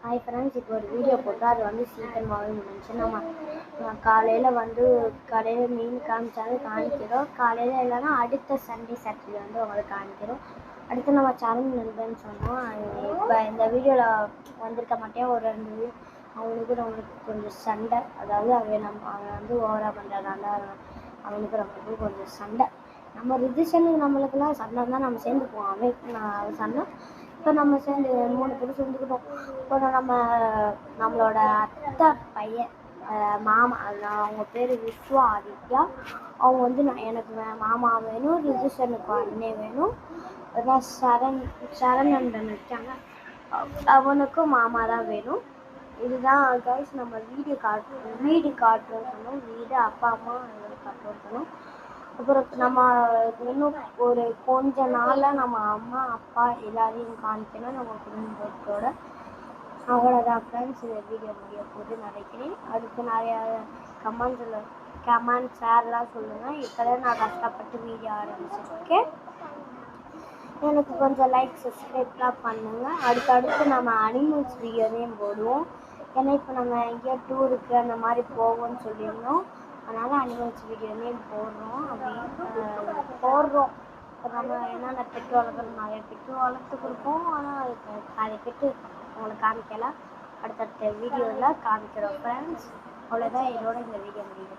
Hi friends, இப்போ ஒரு video போட்டால் அது வந்து சீக்கிரமாகவே முடிஞ்சு. நம்ம காலையில் மீன் காமிச்சாலும் காமிக்கிறோம். காலையில் இல்லைன்னா அடுத்த சண்டே சாட்டர்டே வந்து உங்களுக்கு காமிக்கிறோம். அடுத்து நம்ம சேனல் நண்பன்னு சொன்னோம். இப்போ இந்த வீடியோவில் வந்திருக்க மாட்டேன். ஒரு 2 அவனுக்கு கொஞ்சம் சண்டை. அதாவது அவன் வந்து ஓவராக பண்ணுறதுனால அவனுக்கு நம்மளுக்கு கொஞ்சம் சண்டை. நம்ம ரிஜிஷனுக்கு நம்மளுக்குலாம் சண்டை தான், நம்ம சேர்ந்துக்குவோம். அவன் சண்டை. இப்போ நம்ம சேர்ந்து 3 பேரும் சேர்ந்துக்கிட்டோம். இப்போ நம்மளோட அத்தை பையன் மாமா, அவங்க பேர் விஸ்வா ஆதித்யா. அவங்க வந்து எனக்கு மாமா வேணும், ரிஜிஷனுக்கு அண்ணே வேணும். அதான் சரண் இருக்காங்க, அவனுக்கும் மாமா தான் வேணும். இதுதான் கைஸ் நம்ம வீடு காட்டுறோம் சொன்னோம். வீடு அப்பா அம்மா காட்டுறோம் சொன்னோம். அப்புறம் நம்ம இன்னும் ஒரு கொஞ்ச நாளில் நம்ம அம்மா அப்பா எல்லாரையும் காமிக்கணும் நம்ம குடும்பத்தோட. அவ்வளோதான் ஃப்ரெண்ட்ஸ், இந்த வீடியோ முடிய போகுதுன்னு நினைக்கிறேன். அதுக்கு நிறையா கமெண்ட் ஷேர்லாம் சொல்லுங்கள். இப்போதான் நான் கஷ்டப்பட்டு வீடியோ ஆரம்பிச்சிருக்கேன். எனக்கு கொஞ்சம் லைக் சப்ஸ்கிரைப்லாம் பண்ணுங்கள். அடுத்தடுத்து நம்ம அனிமல்ஸ் வீடியோதையும் போடுவோம். ஏன்னா இப்போ நம்ம எங்கேயோ டூருக்கு அந்த மாதிரி போவோம்னு சொல்லியிருந்தோம். அதனால் அனிமல்ஸ் வீடியோதையும் போடுறோம். இப்போ நம்ம என்னென்ன பெட்டு வளர்க்குறோம், நிறைய பெட்டு வளர்த்து கொடுப்போம். ஆனால் நிறைய பெட்டு உங்களுக்கு காமிக்கலாம். அடுத்தடுத்த வீடியோவில் காமிக்கிறோம் ஃப்ரெண்ட்ஸ். அவ்வளோதான், இதோட இந்த வீடியோ முடியும்.